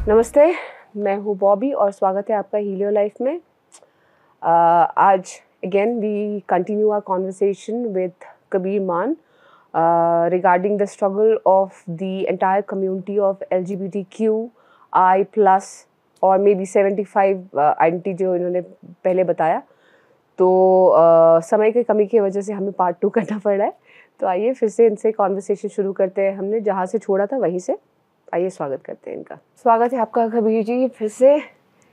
नमस्ते, मैं हूँ बॉबी और स्वागत है आपका हील योर लाइफ में। आज again we continue our conversation with Kabir Maan regarding the struggle of the entire community of LGBTQI plus और मे बी 75 आइडेंटिटी जो इन्होंने पहले बताया। तो समय की कमी की वजह से हमें पार्ट 2 करना पड़ रहा है। तो आइए फिर से इनसे कॉन्वर्सेशन शुरू करते हैं। हमने जहाँ से छोड़ा था वहीं से आइए स्वागत करते हैं इनका। स्वागत है आपका कबीर जी फिर से।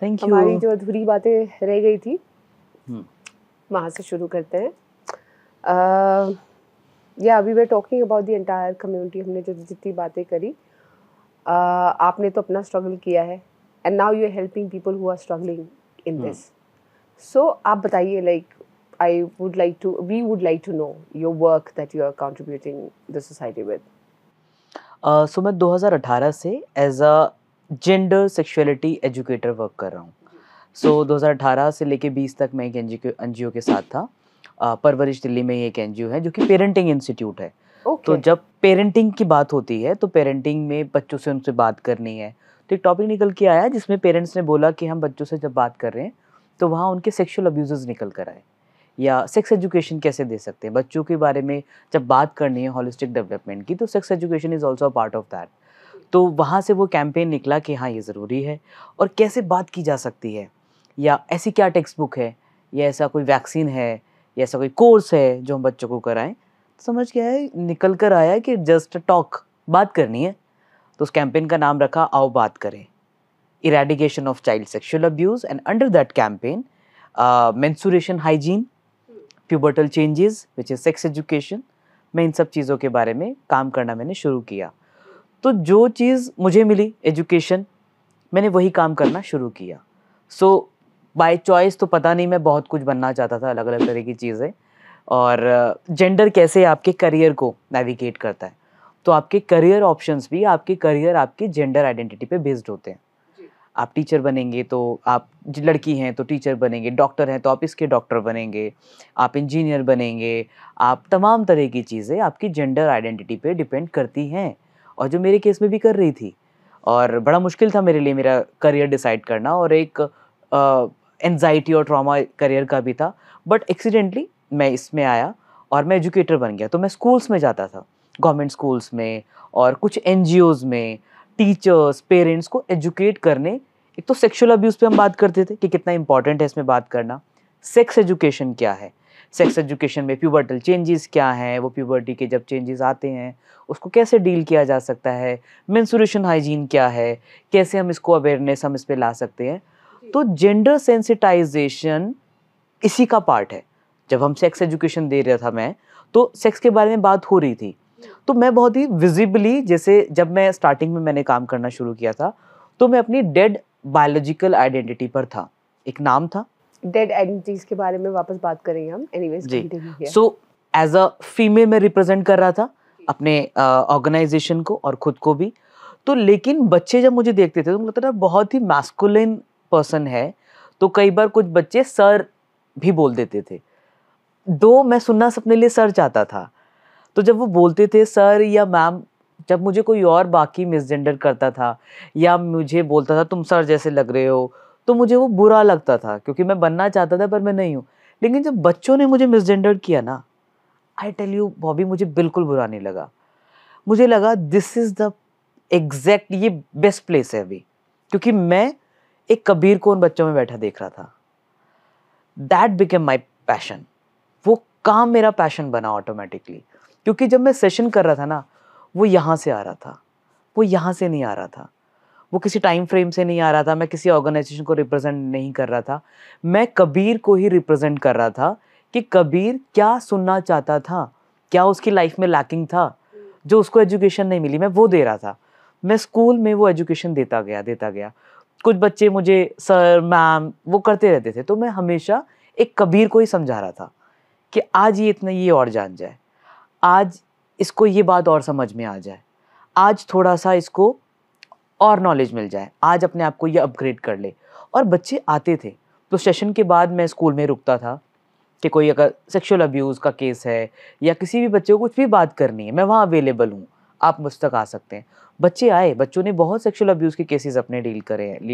Thank you. हमारी जो अधूरी बातें रह गई थी वहाँ से शुरू करते हैं। Yeah we were talking about the entire community. हमने जो जितनी बातें करी, आपने तो अपना स्ट्रगल किया है and now you are helping people who are struggling in this. So आप बताइए, like we would like to know your work that you are contributing the society with. So मैं 2018 से as a gender sexuality educator work कर रहा हूँ। सो 2018 से लेके 20 तक मैं एक एनजीओ के साथ था। परवरिश दिल्ली में एक एनजीओ है जो कि पेरेंटिंग इंस्टीट्यूट है। तो जब पेरेंटिंग की बात होती है तो पेरेंटिंग में बच्चों से उनसे बात करनी है, तो एक टॉपिक निकल के आया जिसमें पेरेंट्स ने बोला कि हम बच्चों से जब बात कर रहे हैं तो वहाँ उनके सेक्सुअल अब्यूजेस निकल कर आए, या सेक्स एजुकेशन कैसे दे सकते हैं बच्चों के बारे में। जब बात करनी है होलिस्टिक डेवलपमेंट की तो sex education is also a part of that. तो वहाँ से वो कैंपेन निकला कि हाँ ये ज़रूरी है और कैसे बात की जा सकती है, या ऐसी क्या टेक्स्ट बुक है, या ऐसा कोई वैक्सीन है, या ऐसा कोई कोर्स है जो हम बच्चों को कराएं। तो समझ के आया, निकल कर आया कि जस्ट टॉक, बात करनी है। तो उस कैंपेन का नाम रखा आओ बात करें, eradication of child sexual abuse, and under that campaign menstruation hygiene, pubertal changes which is sex education. मैं इन सब चीज़ों के बारे में काम करना मैंने शुरू किया। तो जो चीज़ मुझे मिली एजुकेशन, मैंने वही काम करना शुरू किया। सो बाय चॉइस तो पता नहीं, मैं बहुत कुछ बनना चाहता था, अलग अलग तरह की चीज़ें। और जेंडर कैसे आपके करियर को नेविगेट करता है, तो आपके करियर ऑप्शंस भी आपके करियर आपकी जेंडर आइडेंटिटी पे बेस्ड होते हैं। आप टीचर बनेंगे तो आप लड़की हैं तो टीचर बनेंगे, डॉक्टर हैं तो आप इसके डॉक्टर बनेंगे, आप इंजीनियर बनेंगे, आप तमाम तरह की चीज़ें आपकी जेंडर आइडेंटिटी पे डिपेंड करती हैं, और जो मेरे केस में भी कर रही थी। और बड़ा मुश्किल था मेरे लिए मेरा करियर डिसाइड करना, और एक एंजाइटी और ट्रॉमा करियर का भी था। बट एक्सीडेंटली मैं इसमें आया और मैं एजुकेटर बन गया। तो मैं स्कूल्स में जाता था, गवर्नमेंट स्कूल्स में और कुछ एनजीओज़ में, टीचर्स पेरेंट्स को एजुकेट करने। एक तो सेक्सुअल अब्यूज़ पे हम बात करते थे कि कितना इंपॉर्टेंट है इसमें बात करना। सेक्स एजुकेशन क्या है, सेक्स एजुकेशन में प्यूबर्टल चेंजेस क्या हैं, वो प्यूबर्टी के जब चेंजेस आते हैं उसको कैसे डील किया जा सकता है, मेंस्ट्रुएशन हाइजीन क्या है, कैसे हम इसको अवेयरनेस हम इस पे ला सकते हैं। तो जेंडर सेंसिटाइजेशन इसी का पार्ट है। जब हम सेक्स एजुकेशन दे रहा था मैं, तो सेक्स के बारे में बात हो रही थी, तो मैं बहुत ही विजिबली, जैसे जब मैं स्टार्टिंग में मैंने काम करना शुरू किया था तो मैं अपनी डेड बायोलॉजिकल आइडेंटिटी पर था। एक नाम था, डेड आइडेंटिटीज के बारे में वापस बात करेंगे हम। एनीवेज जी। Continue. So as a female मैं रिप्रेजेंट कर रहा था अपने ऑर्गेनाइजेशन को और खुद को भी। तो लेकिन बच्चे जब मुझे देखते थे तो मुझे लगता था बहुत ही मैस्कुलिन पर्सन है, तो कई बार कुछ बच्चे सर भी बोल देते थे। दो मैं सुनना अपने लिए सर चाहता था, तो जब वो बोलते थे सर या मैम, जब मुझे कोई और बाकी मिसजेंडर करता था या मुझे बोलता था तुम सर जैसे लग रहे हो, तो मुझे वो बुरा लगता था, क्योंकि मैं बनना चाहता था पर मैं नहीं हूँ। लेकिन जब बच्चों ने मुझे मिसजेंडर किया ना, आई टेल यू बॉबी, मुझे बिल्कुल बुरा नहीं लगा। मुझे लगा दिस इज द एग्जैक्ट, ये बेस्ट प्लेस है अभी, क्योंकि मैं एक कबीर को उन बच्चों में बैठा देख रहा था। That became my passion. वो काम मेरा पैशन बना ऑटोमेटिकली, क्योंकि जब मैं सेशन कर रहा था ना, वो यहाँ से आ रहा था, वो यहाँ से नहीं आ रहा था, वो किसी टाइम फ्रेम से नहीं आ रहा था, मैं किसी ऑर्गेनाइजेशन को रिप्रेजेंट नहीं कर रहा था, मैं कबीर को ही रिप्रेजेंट कर रहा था कि कबीर क्या सुनना चाहता था, क्या उसकी लाइफ में लैकिंग था जो उसको एजुकेशन नहीं मिली, मैं वो दे रहा था। मैं स्कूल में वो एजुकेशन देता गया। कुछ बच्चे मुझे सर मैम वो करते रहते थे, तो मैं हमेशा एक कबीर को ही समझा रहा था कि आज ये इतना ये और जान जाए, आज इसको ये बात और समझ में आ जाए, आज थोड़ा सा इसको और नॉलेज मिल जाए, आज अपने आप को ये अपग्रेड कर ले। और बच्चे आते थे, तो सेशन के बाद मैं स्कूल में रुकता था कि कोई अगर सेक्सुअल अब्यूज़ का केस है या किसी भी बच्चे को कुछ भी बात करनी है, मैं वहाँ अवेलेबल हूँ, आप मुझ तक आ सकते हैं। बच्चे आए, बच्चों ने बहुत सेक्सुअल अब्यूज़ के केसेस अपने लीड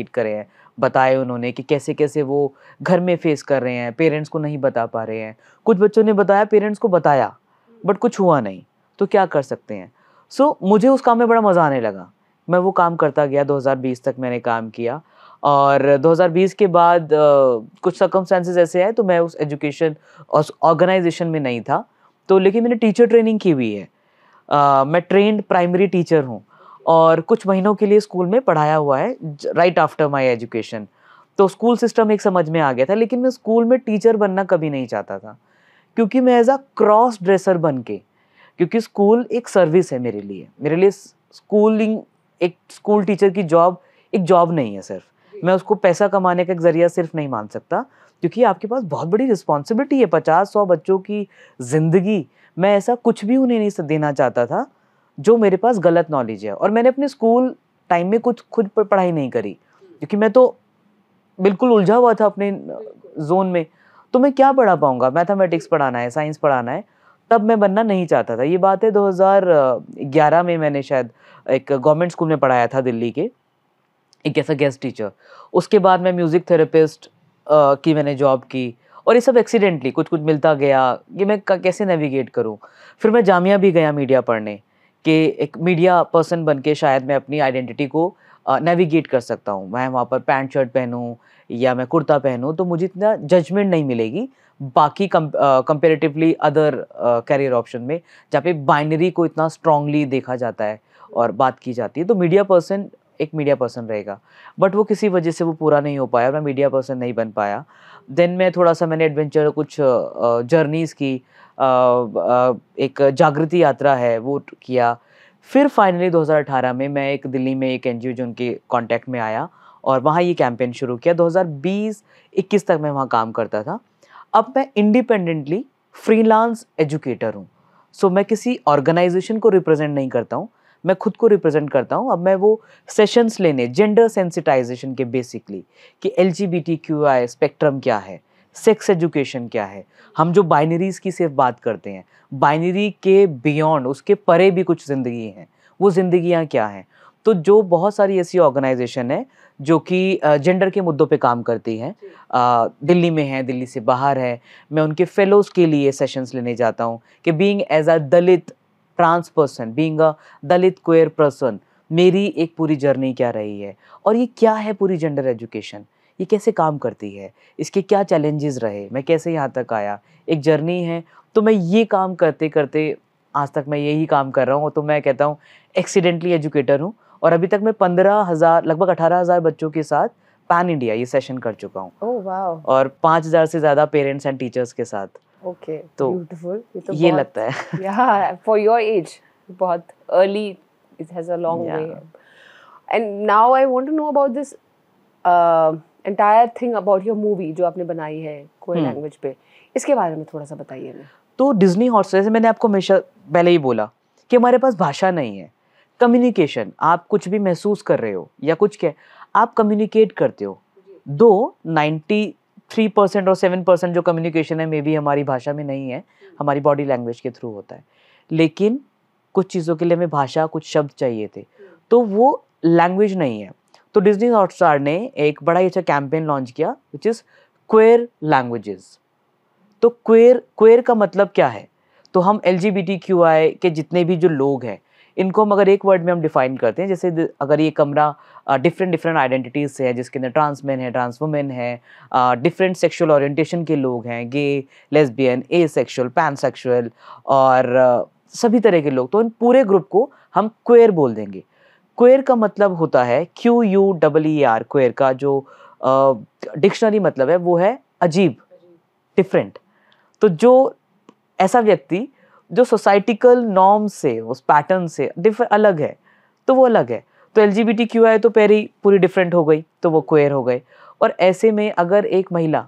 करे हैं, बताए उन्होंने कि कैसे कैसे वो घर में फेस कर रहे हैं, पेरेंट्स को नहीं बता पा रहे हैं। कुछ बच्चों ने बताया, पेरेंट्स को बताया, बट कुछ हुआ नहीं, तो क्या कर सकते हैं। सो मुझे उस काम में बड़ा मज़ा आने लगा। मैं वो काम करता गया, 2020 तक मैंने काम किया और 2020 के बाद कुछ सर्कमस्टेंसेस ऐसे आए तो मैं उस एजुकेशन ऑर्गेनाइजेशन में नहीं था, तो लेकिन मैंने टीचर ट्रेनिंग की हुई है। मैं ट्रेन्ड प्राइमरी टीचर हूँ और कुछ महीनों के लिए स्कूल में पढ़ाया हुआ है राइट आफ्टर माय एजुकेशन। तो स्कूल सिस्टम एक समझ में आ गया था, लेकिन मैं स्कूल में टीचर बनना कभी नहीं चाहता था, क्योंकि मैं एज अ क्रॉस ड्रेसर बन के, क्योंकि स्कूल एक सर्विस है मेरे लिए स्कूलिंग, एक स्कूल टीचर की जॉब एक जॉब नहीं है सिर्फ। मैं उसको पैसा कमाने का एक जरिया सिर्फ नहीं मान सकता, क्योंकि आपके पास बहुत बड़ी रिस्पॉन्सिबिलिटी है, 50-100 बच्चों की ज़िंदगी। मैं ऐसा कुछ भी उन्हें नहीं देना चाहता था जो मेरे पास गलत नॉलेज है। और मैंने अपने स्कूल टाइम में कुछ खुद पर पढ़ाई नहीं करी, क्योंकि मैं तो बिल्कुल उलझा हुआ था अपने जोन में। तो मैं क्या पढ़ा पाऊंगा, मैथमेटिक्स पढ़ाना है, साइंस पढ़ाना है, तब मैं बनना नहीं चाहता था। ये बात है 2011 में मैंने शायद एक गवर्नमेंट स्कूल में पढ़ाया था दिल्ली के, एक ऐसा गेस्ट टीचर। उसके बाद मैं म्यूज़िक थेरेपिस्ट की मैंने जॉब की, और ये सब एक्सीडेंटली कुछ कुछ मिलता गया कि मैं कैसे नेविगेट करूं। फिर मैं जामिया भी गया मीडिया पढ़ने, कि एक मीडिया पर्सन बन के शायद मैं अपनी आइडेंटिटी को नेविगेट कर सकता हूं। मैं वहाँ पर पैंट शर्ट पहनूं या मैं कुर्ता पहनूं तो मुझे इतना जजमेंट नहीं मिलेगी बाकी कंपेरेटिवली अदर कैरियर ऑप्शन में, जहाँ पे बाइनरी को इतना स्ट्रांगली देखा जाता है और बात की जाती है। तो मीडिया पर्सन एक मीडिया पर्सन रहेगा, बट वो किसी वजह से वो पूरा नहीं हो पाया, मैं मीडिया पर्सन नहीं बन पाया। देन मैं थोड़ा सा मैंने एडवेंचर कुछ जर्नीज़ की, एक जागृति यात्रा है वो किया। फिर फाइनली 2018 में मैं एक दिल्ली में एक एनजीओ जो उनके कांटेक्ट में आया और वहाँ ये कैंपेन शुरू किया। 2020-21 तक मैं वहाँ काम करता था। अब मैं इंडिपेंडेंटली फ्रीलांस एजुकेटर हूँ। सो मैं किसी ऑर्गेनाइजेशन को रिप्रेजेंट नहीं करता हूँ, मैं खुद को रिप्रेजेंट करता हूँ। अब मैं वो सेशंस लेने जेंडर सेंसिटाइजेशन के, बेसिकली कि LGBTQI स्पेक्ट्रम क्या है, सेक्स एजुकेशन क्या है, हम जो बाइनरीज की सिर्फ बात करते हैं, बाइनरी के बियॉन्ड, उसके परे भी कुछ ज़िंदगी हैं, वो ज़िंदगियाँ क्या हैं। तो जो बहुत सारी ऐसी ऑर्गेनाइजेशन है जो कि जेंडर के मुद्दों पे काम करती हैं, दिल्ली में है, दिल्ली से बाहर है, मैं उनके फेलोज़ के लिए सेशंस लेने जाता हूँ कि being as a Dalit trans person, being a Dalit queer person, मेरी एक पूरी जर्नी क्या रही है और ये क्या है पूरी जेंडर एजुकेशन, ये कैसे काम करती है, इसके क्या चैलेंजेस रहे, मैं कैसे यहाँ तक आया, एक जर्नी है। तो मैं ये काम करते करते आज तक मैं यही काम कर रहा हूँ। तो मैं कहता हूँ एक्सीडेंटली एजुकेटर हूँ, और अभी तक मैं 15,000 लगभग 18,000 बच्चों के साथ पैन इंडिया ये सेशन कर चुका हूँ। Oh wow. और 5,000 से ज़्यादा पेरेंट्स एंड टीचर्स के साथ। ओके, तो ब्यूटीफुल। ये तो ये बहुत, लगता है। या फॉर योर एज बहुत early, it has a long way. And now I want to know about this entire thing about your movie जो आपने बनाई है कोई लैंग्वेज पे, इसके बारे में थोड़ा सा बताइए हमें। तो डिज्नी हॉटस्टार, जैसे मैंने आपको हमेशा पहले ही बोला कि हमारे पास भाषा नहीं है, कम्युनिकेशन, आप कुछ भी महसूस कर रहे हो या कुछ क्या, आप कम्युनिकेट करते हो। दो 93% और 7% जो कम्युनिकेशन है मे बी हमारी भाषा में नहीं है, हमारी बॉडी लैंग्वेज के थ्रू होता है, लेकिन कुछ चीज़ों के लिए हमें भाषा, कुछ शब्द चाहिए थे, तो वो लैंग्वेज नहीं है। तो डिज्नी हॉटस्टार ने एक बड़ा ही अच्छा कैंपेन लॉन्च किया विच इज़ क्वेयर लैंग्वेजेस। तो क्वेयर का मतलब क्या है, तो हम LGBTQI के जितने भी जो लोग हैं, इनको हम अगर एक वर्ड में हम डिफाइन करते हैं, जैसे अगर ये कमरा डिफरेंट आइडेंटिटीज से है, जिसके अंदर ट्रांस मैन है, ट्रांस वुमेन है, डिफरेंट सेक्सुअल ओरिएंटेशन के लोग हैं, गे, लेस्बियन, एसेक्सुअल, पैनसेक्सुअल और सभी तरह के लोग, तो इन पूरे ग्रुप को हम क्वेयर बोल देंगे। क्वेयर का मतलब होता है QUEER, क्वेयर का जो डिक्शनरी मतलब है वो है अजीब, डिफरेंट। तो जो ऐसा व्यक्ति जो सोसाइटिकल नॉर्म से, उस पैटर्न से अलग है, तो वो अलग है। तो LGBTQI तो पहले पूरी डिफरेंट हो गई, तो वो क्वेयर हो गए। और ऐसे में अगर एक महिला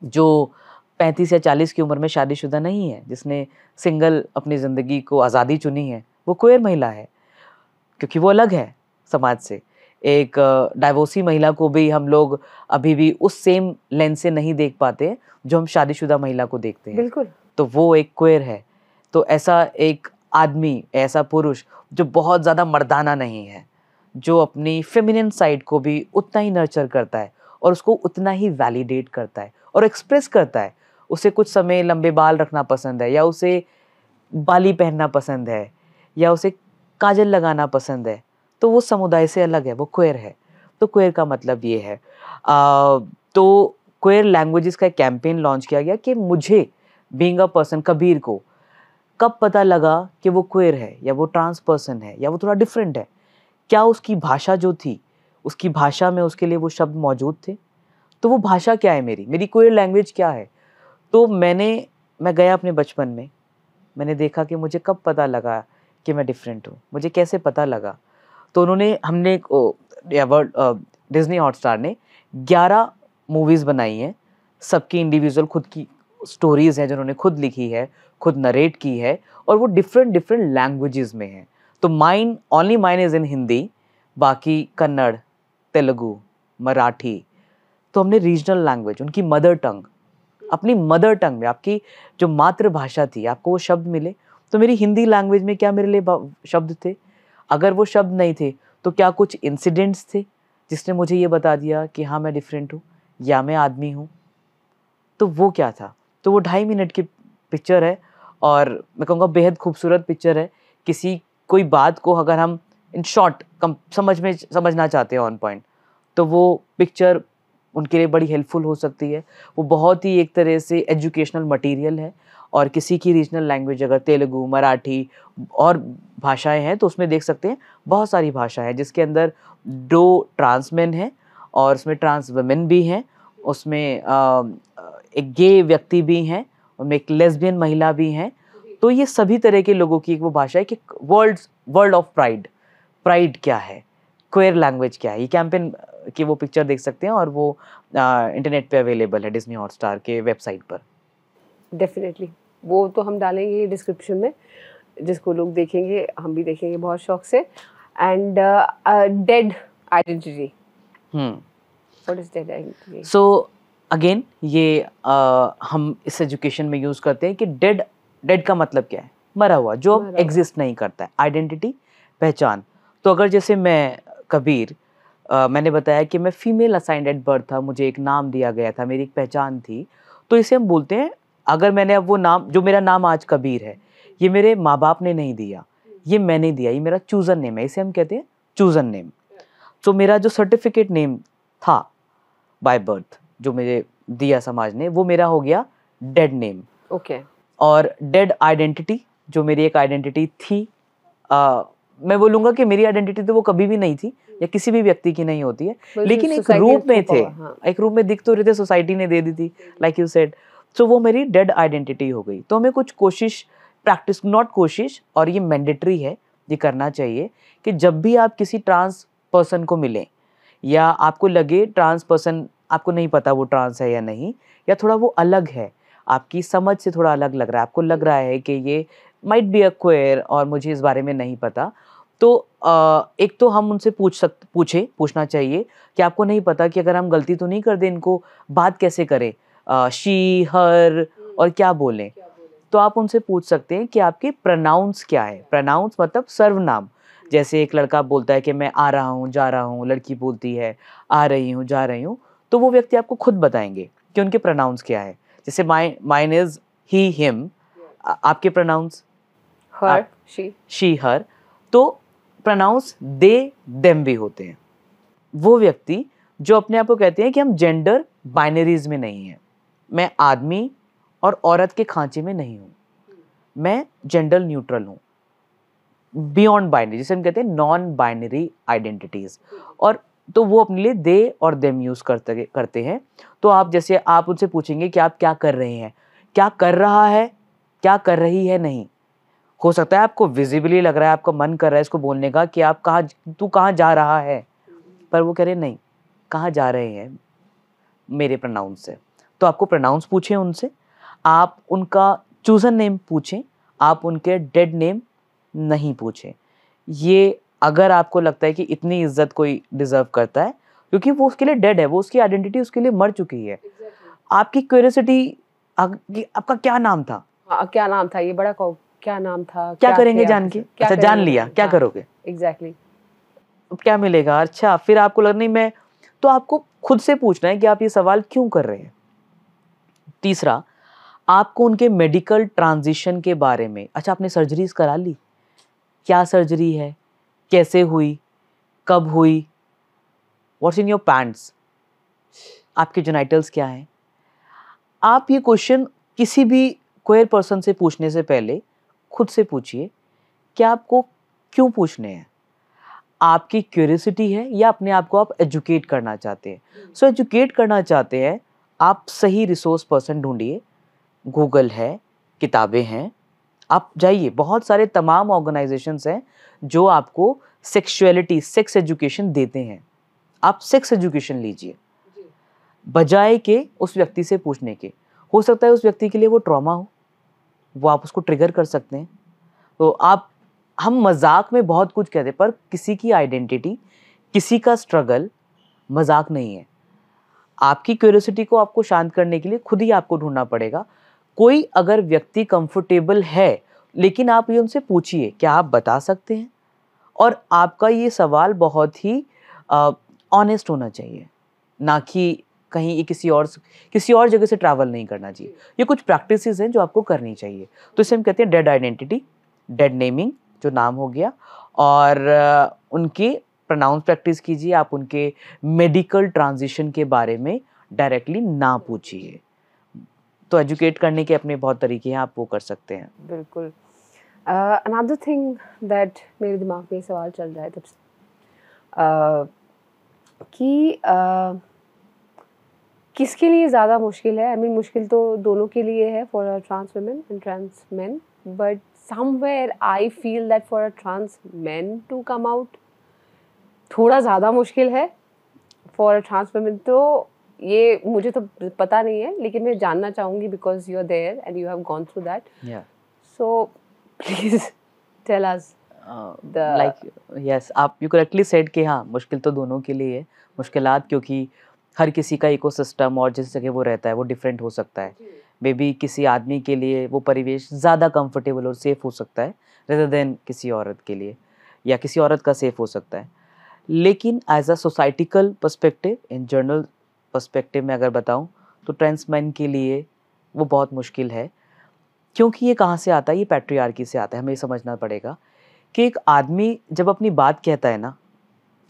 जो 35 या 40 की उम्र में शादीशुदा नहीं है, जिसने सिंगल अपनी ज़िंदगी को आज़ादी चुनी है, वो क्वेयर महिला है, क्योंकि वो अलग है समाज से। एक डाइवोर्सी महिला को भी हम लोग अभी भी उस सेम लेंस से नहीं देख पाते जो हम शादीशुदा महिला को देखते हैं। बिल्कुल। तो वो एक क्वेयर है। तो ऐसा एक आदमी, ऐसा पुरुष जो बहुत ज़्यादा मर्दाना नहीं है, जो अपनी फेमिनिन साइड को भी उतना ही नर्चर करता है और उसको उतना ही वैलिडेट करता है और एक्सप्रेस करता है। उसे कुछ समय लंबे बाल रखना पसंद है, या उसे बाली पहनना पसंद है, या उसे काजल लगाना पसंद है, तो वो समुदाय से अलग है, वो क्वेर है। तो क्वेर का मतलब ये है। तो क्वेर लैंग्वेजेस का एक कैंपेन लॉन्च किया गया कि मुझे बीइंग अ पर्सन, कबीर को कब पता लगा कि वो क्वेर है, या वो ट्रांस पर्सन है, या वो थोड़ा डिफरेंट है। क्या उसकी भाषा जो थी, उसकी भाषा में उसके लिए वो शब्द मौजूद थे? तो वो भाषा क्या है मेरी, मेरी क्वेर लैंग्वेज क्या है? तो मैं गया अपने बचपन में, मैंने देखा कि मुझे कब पता लगा कि मैं डिफरेंट हूँ, मुझे कैसे पता लगा? तो हमने डिज्नी हॉटस्टार ने 11 मूवीज़ बनाई हैं, सबकी इंडिविजुअल खुद की स्टोरीज़ हैं, जिन्होंने खुद लिखी है, खुद नरेट की है, और वो डिफरेंट डिफरेंट लैंग्वेजेस में हैं। तो माइन इज़ इन हिंदी, बाकी कन्नड़, तेलुगु, मराठी। तो हमने रीजनल लैंग्वेज, उनकी मदर टंग, अपनी मदर टंग में, आपकी जो मातृभाषा थी, आपको वो शब्द मिले। तो मेरी हिंदी लैंग्वेज में क्या मेरे लिए शब्द थे? अगर वो शब्द नहीं थे तो क्या कुछ इंसिडेंट्स थे जिसने मुझे ये बता दिया कि हाँ मैं डिफरेंट हूँ या मैं आदमी हूँ? तो वो क्या था? तो वो 2.5 मिनट की पिक्चर है, और मैं कहूँगा बेहद खूबसूरत पिक्चर है। कोई बात को अगर हम इन शॉर्ट समझना चाहते हैं ऑन पॉइंट, तो वो पिक्चर उनके लिए बड़ी हेल्पफुल हो सकती है। वो बहुत ही एक तरह से एजुकेशनल मटेरियल है, और किसी की रीजनल लैंग्वेज अगर तेलुगु, मराठी और भाषाएं हैं, तो उसमें देख सकते हैं बहुत सारी भाषाएं हैं, जिसके अंदर 2 ट्रांस मेन हैं और उसमें ट्रांस वुमेन भी हैं, उसमें एक गे व्यक्ति भी हैं, उनमें एक लेस्बियन महिला भी हैं। तो ये सभी तरह के लोगों की एक वो भाषा है कि वर्ल्ड ऑफ प्राइड, प्राइड क्या है, क्वेयर लैंग्वेज क्या है। ये कैंपेन की वो पिक्चर देख सकते हैं, और वो इंटरनेट पे अवेलेबल है डिज्नी हॉटस्टार के वेबसाइट पर। डेफिनेटली, वो तो हम डालेंगे डिस्क्रिप्शन में, जिसको लोग देखेंगे, हम भी देखेंगे बहुत शौक से। And dead identity, what is dead identity? So again ये हम इस एजुकेशन में यूज करते हैं कि डेड का मतलब क्या है? मरा हुआ, जो एग्जिस्ट नहीं करता है। आइडेंटिटी, पहचान। तो अगर जैसे मैं कबीर, मैंने बताया कि मैं फीमेल असाइंड एट बर्थ था, मुझे एक नाम दिया गया था, मेरी एक पहचान थी, तो इसे हम बोलते हैं, अगर मैंने अब वो नाम, जो मेरा नाम आज कबीर है, ये मेरे माँ बाप ने नहीं दिया, ये मैंने दिया, ये मेरा चूजन नेम है, इसे हम कहते हैं चूजन नेम। तो मेरा जो सर्टिफिकेट नेम था बाय बर्थ, जो मुझे दिया समाज ने, वो मेरा हो गया डेड नेम। ओके। और डेड आइडेंटिटी, जो मेरी एक आइडेंटिटी थी, मैं बोलूँगा कि मेरी आइडेंटिटी तो वो कभी भी नहीं थी, या किसी भी व्यक्ति की नहीं होती है, लेकिन एक रूप में थे, एक रूप में दिख तो रहे थे, सोसाइटी ने दे दी थी, लाइक यू सेड। तो वो मेरी डेड आइडेंटिटी हो गई। तो हमें कुछ कोशिश, प्रैक्टिस, नॉट कोशिश, और ये मैंडेटरी है, ये करना चाहिए कि जब भी आप किसी ट्रांस पर्सन को मिलें, या आपको लगे ट्रांस पर्सन, आपको नहीं पता वो ट्रांस है या नहीं, या थोड़ा वो अलग है, आपकी समझ से थोड़ा अलग लग रहा है, आपको लग रहा है कि ये माइट बी अ क्वेयर और मुझे इस बारे में नहीं पता, तो एक तो हम उनसे पूछना चाहिए कि आपको नहीं पता, कि अगर हम गलती तो नहीं कर दें, इनको बात कैसे करें, शी, हर, और क्या बोलें। तो आप उनसे पूछ सकते हैं कि आपके प्रोनाउंस क्या है। प्रोनाउंस मतलब सर्वनाम। जैसे एक लड़का बोलता है कि मैं आ रहा हूँ, जा रहा हूँ, लड़की बोलती है आ रही हूँ, जा रही हूँ, तो वो व्यक्ति आपको खुद बताएंगे कि उनके प्रोनाउंस क्या है। जैसे माइन इज ही, हिम, आपके प्रोनाउंस हर, शी, हर। तो प्रोनाउंस दे, देम भी होते हैं। वो व्यक्ति जो अपने आप को कहते हैं कि हम जेंडर बाइनरीज में नहीं है, मैं आदमी और औरत के खांचे में नहीं हूँ, मैं जेंडर न्यूट्रल हूँ, बियॉन्ड बाइनरी, जिसे हम कहते हैं नॉन बाइनरी आइडेंटिटीज। और तो वो अपने लिए दे और देम यूज करते हैं। तो आप जैसे आप उनसे पूछेंगे कि आप क्या कर रहे हैं, क्या कर रहा है, क्या कर रही है, नहीं। हो सकता है आपको विजिबली लग रहा है, आपका मन कर रहा है इसको बोलने का कि तू कहाँ जा रहा है, पर वो कह रहे नहीं, कहाँ जा रहे हैं मेरे प्रोनाउंस से। तो आपको प्रोनाउंस पूछें उनसे, आप उनका चूजन नेम पूछें, आप उनके डेड नेम नहीं पूछें। ये अगर आपको लगता है कि इतनी इज्जत कोई डिजर्व करता है, क्योंकि वो उसके लिए डेड है, वो उसकी आइडेंटिटी उसके लिए मर चुकी है। आपकी क्यूरियोसिटी, आपका क्या नाम था, क्या नाम था, ये बड़ा क्या नाम था, क्या करेंगे किया, जान के? क्या अच्छा जान करेंगे, लिया, क्या हाँ, करोगे? एग्जैक्टली। क्या मिलेगा? अच्छा फिर आपको लगा नहीं मैं, तो आपको खुद से पूछना है कि आप ये सवाल क्यों कर रहे हैं। तीसरा, आपको उनके मेडिकल ट्रांजिशन के बारे में, अच्छा आपने सर्जरीज करा ली, क्या सर्जरी है, कैसे हुई, कब हुई, व्हाट्स इन योर पैंट्स, आपके जेनिटल्स क्या हैं। आप ये क्वेश्चन किसी भी क्वेयर पर्सन से पूछने से पहले खुद से पूछिए कि आपको क्यों पूछने हैं। आपकी क्यूरियोसिटी है या अपने आप को आप एजुकेट करना चाहते हैं। सो एजुकेट करना चाहते हैं, आप सही रिसोर्स पर्सन ढूंढिए। गूगल है, किताबें हैं, आप जाइए, बहुत सारे तमाम ऑर्गेनाइजेशंस हैं जो आपको सेक्सुअलिटी, सेक्स एजुकेशन देते हैं। आप सेक्स एजुकेशन लीजिए बजाय के उस व्यक्ति से पूछने के। हो सकता है उस व्यक्ति के लिए वो ट्रॉमा हो, वो आप उसको ट्रिगर कर सकते हैं। तो आप, हम मजाक में बहुत कुछ कहते हैं, पर किसी की आइडेंटिटी, किसी का स्ट्रगल मजाक नहीं है। आपकी क्यूरियोसिटी को आपको शांत करने के लिए खुद ही आपको ढूंढना पड़ेगा। कोई अगर व्यक्ति कंफर्टेबल है, लेकिन आप ये उनसे पूछिए क्या आप बता सकते हैं, और आपका ये सवाल बहुत ही ऑनेस्ट होना चाहिए, ना कि कहीं ये किसी और जगह से ट्रैवल नहीं करना चाहिए। ये कुछ प्रैक्टिसेस हैं जो आपको करनी चाहिए। तो इसे हम कहते हैं डेड आइडेंटिटी, डेड नेमिंग, जो नाम हो गया, और उनके प्रोनाउंस प्रैक्टिस कीजिए। आप उनके मेडिकल ट्रांजिशन के बारे में डायरेक्टली ना पूछिए। तो एजुकेट करने के अपने बहुत तरीके हैं, आप वो कर सकते हैं। बिल्कुल। अनदर थिंग दैट मेरे दिमाग में सवाल चल रहा है तब से, कि किसके लिए ज़्यादा मुश्किल है। आई मीन मुश्किल तो दोनों के लिए है, for a trans women and trans man, but somewhere I feel that for a trans man to come out थोड़ा ज़्यादा मुश्किल है। फॉर अ ट्रांस वुमेन तो ये मुझे तो पता नहीं है, लेकिन मैं जानना चाहूँगी because you are there and you have gone through that. So please tell us like yes, आप यू करेक्टली सेड कि हाँ, मुश्किल तो दोनों के लिए है। मुश्किलात, क्योंकि हर किसी का इकोसिस्टम और जिस जगह वो रहता है वो डिफरेंट हो सकता है। मे बी किसी आदमी के लिए वो परिवेश ज़्यादा कंफर्टेबल और सेफ हो सकता है रेदर देन किसी औरत के लिए, या किसी औरत का सेफ हो सकता है। लेकिन as a societical perspective, in general perspective में अगर बताऊं, तो ट्रांस मैन के लिए वो बहुत मुश्किल है। क्योंकि ये कहाँ से आता है? ये पैट्रियार्की से आता है। हमें ये समझना पड़ेगा कि एक आदमी जब अपनी बात कहता है ना,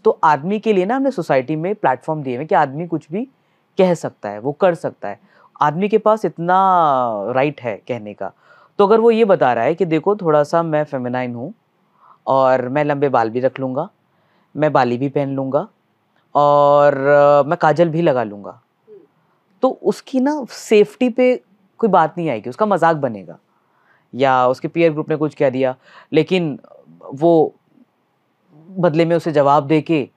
तो आदमी के लिए ना हमने सोसाइटी में प्लेटफॉर्म दिए हैं कि आदमी कुछ भी कह सकता है, वो कर सकता है। आदमी के पास इतना राइट है कहने का। तो अगर वो ये बता रहा है कि देखो थोड़ा सा मैं फेमिनाइन हूँ और मैं लंबे बाल भी रख लूँगा, मैं बाली भी पहन लूँगा, और मैं काजल भी लगा लूँगा, तो उसकी ना सेफ्टी पे कोई बात नहीं आएगी, उसका मजाक बनेगा। या उसके पीयर ग्रुप ने कुछ कह दिया, लेकिन वो बदले में उसे जवाब दे के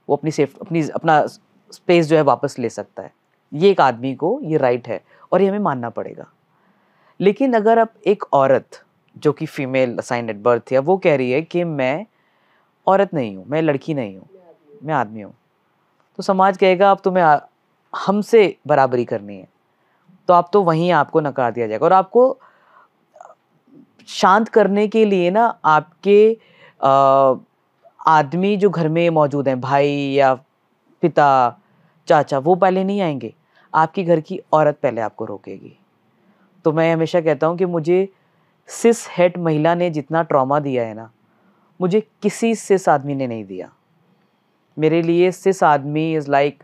वो अपना स्पेस जो है वापस ले सकता है। ये एक आदमी को ये राइट है और ये हमें मानना पड़ेगा। लेकिन अगर अब एक औरत जो कि फीमेल असाइंड एट बर्थ है, वो कह रही है कि मैं औरत नहीं हूँ, मैं लड़की नहीं हूँ, मैं आदमी हूँ, तो समाज कहेगा अब तुम्हें हमसे बराबरी करनी है, तो आप तो वहीं आपको नकार दिया जाएगा। और आपको शांत करने के लिए ना आपके आदमी जो घर में मौजूद हैं, भाई या पिता, चाचा, वो पहले नहीं आएंगे, आपकी घर की औरत पहले आपको रोकेगी। तो मैं हमेशा कहता हूँ कि मुझे सिस हेड महिला ने जितना ट्रॉमा दिया है ना, मुझे किसी सिस आदमी ने नहीं दिया। मेरे लिए सिस आदमी इज़ लाइक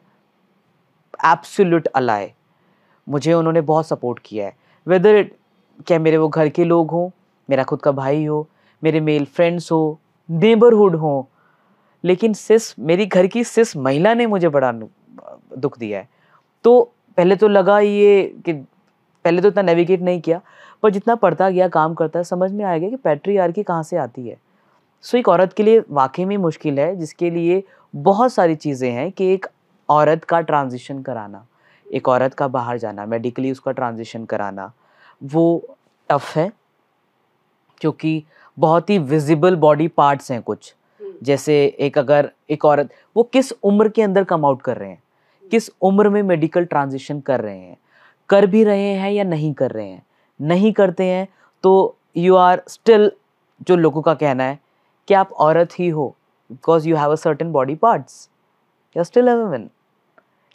एब्सोल्यूट अलाय। मुझे उन्होंने बहुत सपोर्ट किया है, वेदर क्या मेरे वो घर के लोग हों, मेरा खुद का भाई हो, मेरे मेल फ्रेंड्स हो, नेबरहुड हो। लेकिन सिस, मेरी घर की सिस महिला ने मुझे बड़ा दुख दिया है। तो पहले तो लगा ये कि पहले तो इतना नेविगेट नहीं किया, पर जितना पढ़ता गया, काम करता है, समझ में आ गया कि पैट्रियार्की कहाँ से आती है। सो एक औरत के लिए वाकई में मुश्किल है, जिसके लिए बहुत सारी चीज़ें हैं कि एक औरत का ट्रांजिशन कराना, एक औरत का बाहर जाना, मेडिकली उसका ट्रांजिशन कराना, वो टफ है। क्योंकि बहुत ही विजिबल बॉडी पार्ट्स हैं कुछ, जैसे अगर एक औरत, वो किस उम्र के अंदर कम आउट कर रहे हैं, किस उम्र में मेडिकल ट्रांजिशन कर रहे हैं, कर भी रहे हैं या नहीं कर रहे हैं, नहीं करते हैं तो यू आर स्टिल, जो लोगों का कहना है कि आप औरत ही हो because you have a certain body parts, you are still a woman,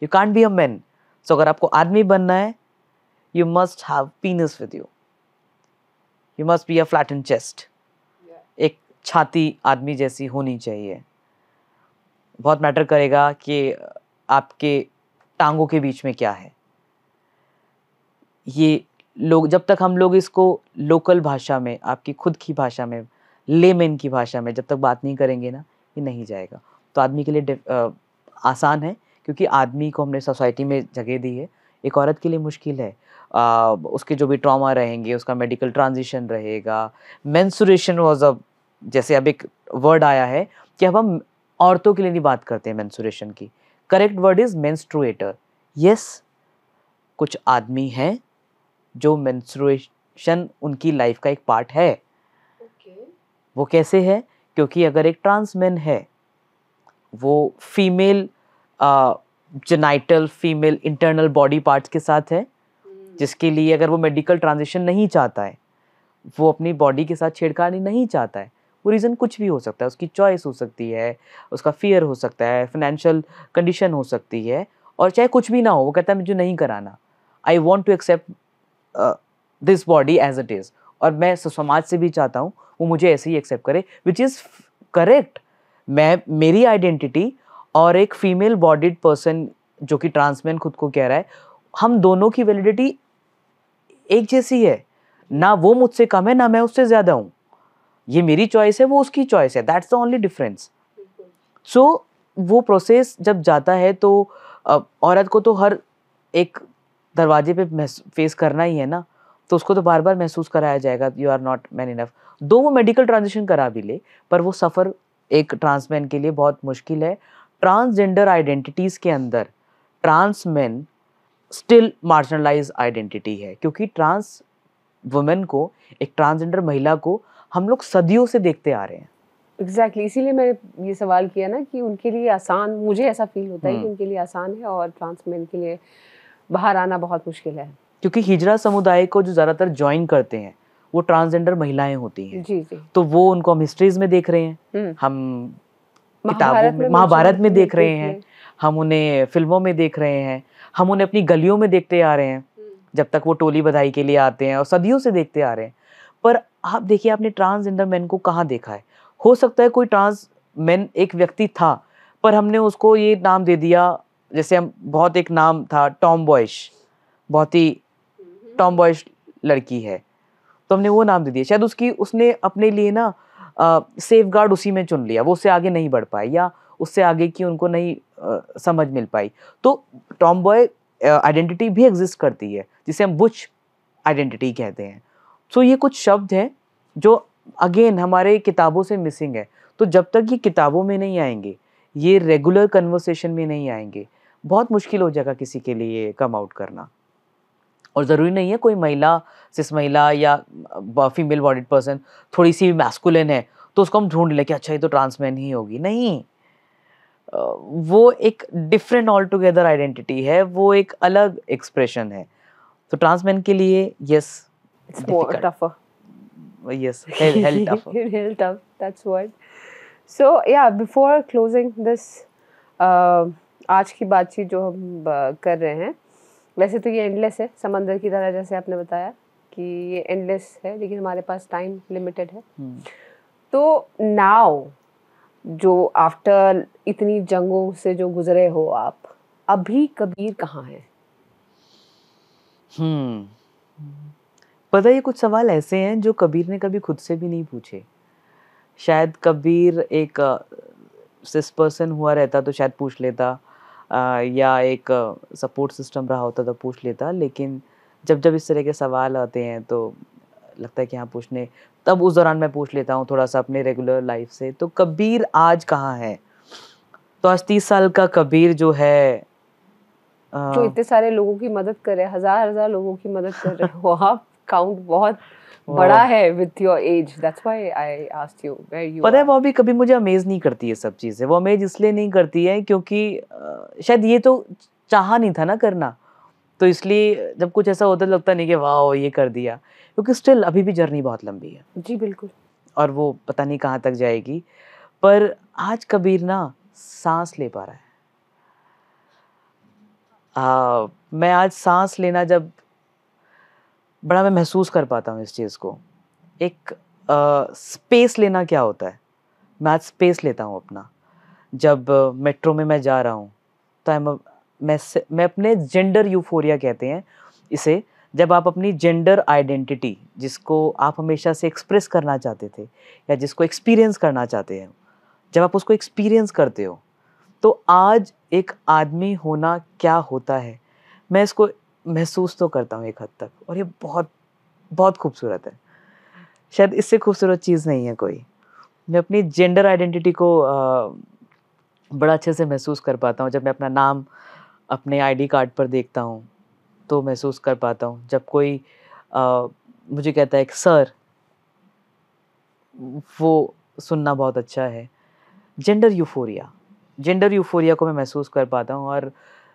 you can't be a man. So अगर आपको आदमी बनना है, you must have penis with you. You must be a flattened chest. एक छाती आदमी जैसी होनी चाहिए. बहुत मैटर करेगा कि आपके टांगों के बीच में क्या है. ये लोग, जब तक हम लोग इसको लोकल भाषा में, आपकी खुद की भाषा में, लेमेन की भाषा में जब तक बात नहीं करेंगे ना, ये नहीं जाएगा. तो आदमी के लिए आसान है क्योंकि आदमी को हमने सोसाइटी में जगह दी है. एक औरत के लिए मुश्किल है. उसके जो भी ट्रॉमा रहेंगे, उसका मेडिकल ट्रांजिशन रहेगा. मेंस्ट्रुएशन वाज अ, जैसे अब एक वर्ड आया है कि अब हम औरतों के लिए नहीं बात करते हैं मेंस्ट्रुएशन की. Correct word is menstruator. Yes, कुछ आदमी हैं जो मेंस्ट्रुएशन उनकी लाइफ का एक पार्ट है. वो कैसे है? क्योंकि अगर एक ट्रांस मैन है, वो female genital, female internal body parts के साथ है, जिसके लिए अगर वो मेडिकल ट्रांजिशन नहीं चाहता है, वो अपनी बॉडी के साथ छेड़खानी नहीं चाहता है, वो रीज़न कुछ भी हो सकता है. उसकी चॉइस हो सकती है, उसका फियर हो सकता है, फाइनेंशियल कंडीशन हो सकती है, और चाहे कुछ भी ना हो, वो कहता है मुझे नहीं कराना, I want to accept this body as it is, और मैं समाज से भी चाहता हूँ वो मुझे ऐसे ही एक्सेप्ट करे, विच इज़ करेक्ट. मैं, मेरी आइडेंटिटी और एक फीमेल बॉडीड पर्सन जो कि ट्रांसमैन खुद को कह रहा है, हम दोनों की वैलिडिटी एक जैसी है. ना वो मुझसे कम है, ना मैं उससे ज़्यादा हूँ. ये मेरी चॉइस है, वो उसकी चॉइस है. That's the only difference. So वो प्रोसेस जब जाता है तो औरत को तो हर एक दरवाजे पे फेस करना ही है ना, तो उसको तो बार बार महसूस कराया जाएगा you are not man enough. Though वो मेडिकल ट्रांजिशन करा भी ले, पर वो सफ़र एक ट्रांस मैन के लिए बहुत मुश्किल है. ट्रांसजेंडर आइडेंटिटीज़ के अंदर trans man still marginalize identity है, क्योंकि ट्रांस वुमेन को, एक ट्रांसजेंडर महिला को हम लोग सदियों से देखते आ रहे हैं. एग्जैक्टली, इसीलिए मैंने ये सवाल किया ना कि उनके लिए आसान, मुझे ऐसा फील होता है कि उनके लिए आसान है और ट्रांस मैन के लिए बाहर आना बहुत मुश्किल है. क्योंकि हिजरा समुदाय को जो ज़्यादातर ज्वाइन करते हैं वो ट्रांसजेंडर महिलाएं होती हैं. जी जी. तो वो उनको हम हिस्ट्रीज में देख रहे हैं, हम किताबों में, महाभारत में देख रहे हैं, हम उन्हें फिल्मों में देख रहे हैं, हम उन्हें अपनी गलियों में देखते आ रहे हैं जब तक वो टोली बधाई के लिए आते हैं, और सदियों से देखते आ रहे हैं. पर आप देखिए, आपने ट्रांसजेंडर मैन को कहाँ देखा है? हो सकता है कोई ट्रांस मैन एक व्यक्ति था, पर हमने उसको ये नाम दे दिया, जैसे हम बहुत एक नाम था टॉम बॉयश, बहुत ही टॉम बॉयश लड़की है, तो हमने वो नाम दे दिया. शायद उसने अपने लिए ना सेफ गार्ड उसी में चुन लिया, वो उससे आगे नहीं बढ़ पाई, या उससे आगे की उनको नहीं समझ मिल पाई. तो टॉम बॉय आइडेंटिटी भी एग्जिस्ट करती है, जिसे हम बुच आइडेंटिटी कहते हैं. सो ये कुछ शब्द हैं जो अगेन हमारे किताबों से मिसिंग है. तो जब तक ये किताबों में नहीं आएंगे, ये रेगुलर कन्वर्सेशन में नहीं आएंगे, बहुत मुश्किल हो जाएगा किसी के लिए कम आउट करना. और ज़रूरी नहीं है कोई महिला, सिस महिला या फीमेल बॉडीड पर्सन थोड़ी सी मैस्कुलिन है तो उसको हम ढूंढ लें कि अच्छा ये तो ट्रांसमैन ही होगी. नहीं, वो एक डिफरेंट ऑल टुगेदर आइडेंटिटी है, वो एक अलग एक्सप्रेशन है. तो ट्रांसमैन के लिए yes, It's more tougher. Yes, hell tougher. Hell tough, that's what. So yeah, before closing this, आज की बातचीत जो हम कर रहे हैं, वैसे तो ये एंडलेस है, समंदर की तरह, जैसे आपने बताया कि ये एंडलेस है, लेकिन हमारे पास टाइम लिमिटेड है. तो नाउ जो आफ्टर इतनी जंगों से जो गुजरे हो आप, अभी कबीर कहाँ है? पता है, ये कुछ सवाल ऐसे हैं जो कबीर ने कभी खुद से भी नहीं पूछे. शायद कबीर एक सिस पर्सन हुआ रहता तो शायद पूछ लेता, या एक सपोर्ट सिस्टम रहा होता तो पूछ लेता. लेकिन जब जब इस तरह के सवाल आते हैं तो लगता है कि हाँ पूछने, तब उस दौरान मैं पूछ लेता हूँ थोड़ा सा अपने रेगुलर लाइफ से. तो कबीर आज कहाँ है? तो आज 30 साल का कबीर जो है, जो इतने सारे लोगों की मदद कर रहे हैं, हजार लोगों की मदद कर रहे हो आप. काउंट बहुत बड़ा है with your age. That's why I asked you where you. पता है, वो अभी कभी मुझे अमेज नहीं करती है सब चीज़ें. वो अमेज इसलिए नहीं करती है क्योंकि शायद ये तो चाहा नहीं था ना करना. तो इसलिए जब कुछ ऐसा होता है लगता नहीं कि वाह ये कर दिया, क्योंकि स्टिल अभी भी जर्नी बहुत लंबी है जी बिल्कुल। और वो पता नहीं कहाँ तक जाएगी। पर आज कबीर ना सांस ले पा रहा है। मैं आज सांस लेना जब बड़ा मैं महसूस कर पाता हूँ इस चीज़ को। एक स्पेस लेना क्या होता है, मैं आज स्पेस लेता हूँ अपना। जब मेट्रो में मैं जा रहा हूँ तो मैं अपने जेंडर यूफोरिया कहते हैं इसे, जब आप अपनी जेंडर आइडेंटिटी जिसको आप हमेशा से एक्सप्रेस करना चाहते थे या जिसको एक्सपीरियंस करना चाहते हैं, जब आप उसको एक्सपीरियंस करते हो तो आज एक आदमी होना क्या होता है, मैं इसको महसूस तो करता हूँ एक हद तक, और ये बहुत बहुत खूबसूरत है। शायद इससे खूबसूरत चीज़ नहीं है कोई। मैं अपनी जेंडर आइडेंटिटी को बड़ा अच्छे से महसूस कर पाता हूँ। जब मैं अपना नाम अपने आईडी कार्ड पर देखता हूँ तो महसूस कर पाता हूँ। जब कोई मुझे कहता है कि सर, वो सुनना बहुत अच्छा है। जेंडर यूफोरिया को मैं महसूस कर पाता हूँ, और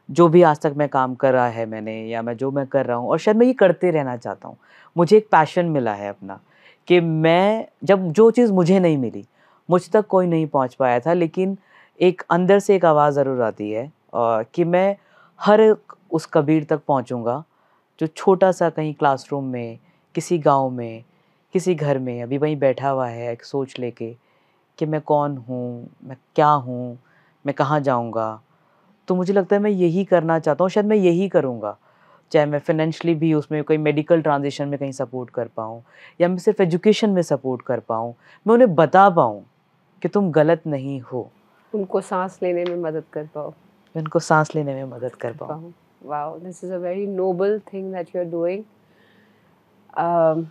जो भी आज तक मैं काम करा है मैंने, या मैं जो मैं कर रहा हूँ, और शायद मैं ये करते रहना चाहता हूँ। मुझे एक पैशन मिला है अपना कि मैं जब जो चीज़ मुझे नहीं मिली, मुझ तक कोई नहीं पहुँच पाया था, लेकिन एक अंदर से एक आवाज़ ज़रूर आती है कि मैं हर एक उस कबीर तक पहुँचूँगा जो छोटा सा कहीं क्लासरूम में, किसी गाँव में, किसी घर में अभी वहीं बैठा हुआ है एक सोच लेके कि मैं कौन हूँ, मैं क्या हूँ, मैं कहाँ जाऊँगा। तो मुझे लगता है मैं यही करना चाहता हूँ, शायद मैं यही करूँगा। चाहे मैं फाइनेंशियली भी उसमें कोई मेडिकल ट्रांज़िशन में कहीं सपोर्ट कर पाऊँ, या मैं सिर्फ़ एजुकेशन में सपोर्ट कर पाऊँ। मैं उन्हें बता पाऊँ कि तुम गलत नहीं हो। उनको सांस लेने में मदद कर पाओ। मैं उनको सांस लेने में मदद कर पाऊँ। Wow, this is a very noble thing that you're doing. I'm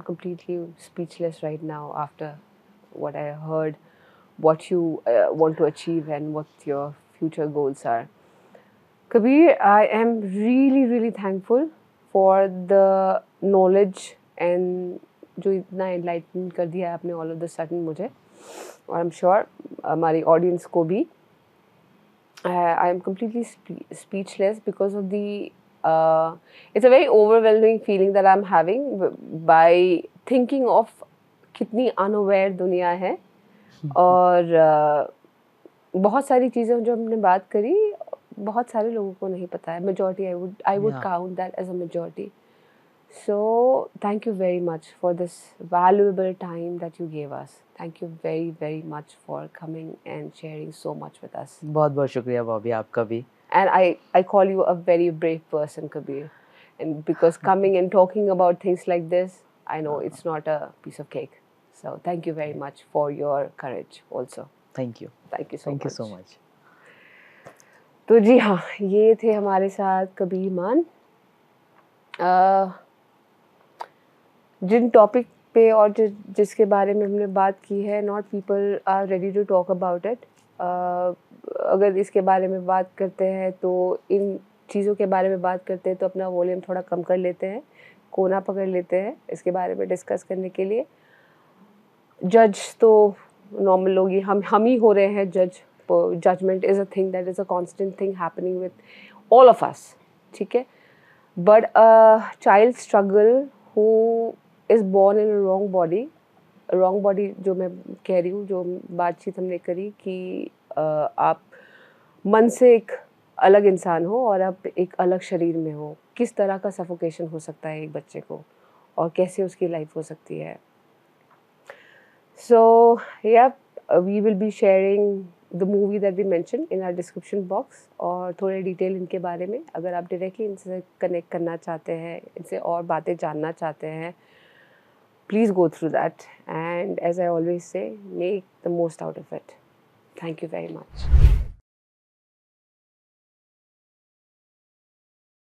completely speechless right now after what I heard, what you want to achieve and what your future goals are. Kabir, I am really, really thankful for the knowledge and जो इतना enlighten कर दिया आपने all of the sudden मुझे, और I'm sure हमारी audience को भी. I am completely speechless because of the it's a very overwhelming feeling that I'm having by thinking of कितनी unaware दुनिया है, और बहुत सारी चीज़ें जो हमने बात करी बहुत सारे लोगों को नहीं पता है, majority I would count that as a majority. So thank you very much for this valuable time that you gave us. Thank you very, very much for coming and sharing so much with us. बहुत बहुत शुक्रिया बॉबी, आपका भी। And I call you a very brave person, Kabir. And because coming and talking about things like this, I know it's not a piece of cake. So thank you very much for your courage also. Thank you. Thank you so much. Thank you so much. तो जी हाँ, ये थे हमारे साथ कबीर मान। जिन topic पे और जिसके बारे में हमने बात की है, not people are ready to talk about it. अगर इसके बारे में बात करते हैं तो इन चीज़ों के बारे में बात करते हैं तो अपना वॉल्यूम थोड़ा कम कर लेते हैं, कोना पकड़ लेते हैं इसके बारे में डिस्कस करने के लिए। जज तो नॉर्मल लोग ही हम ही हो रहे हैं जज। Judgment is a thing that is a constant thing happening with all of us, ठीक है। But a child struggle who is born in a wrong body जो मैं कह रही हूँ, जो बातचीत हमने करी कि आप मन से एक अलग इंसान हो और आप एक अलग शरीर में हो, किस तरह का सफोकेशन हो सकता है एक बच्चे को और कैसे उसकी लाइफ हो सकती है। So yeah we will be sharing the movie that we mention in our description box, और थोड़े डिटेल इनके बारे में अगर आप डायरेक्टली इनसे कनेक्ट करना चाहते हैं, इनसे और बातें जानना चाहते हैं, please go through that, and as I always say, make the most out of it. Thank you very much.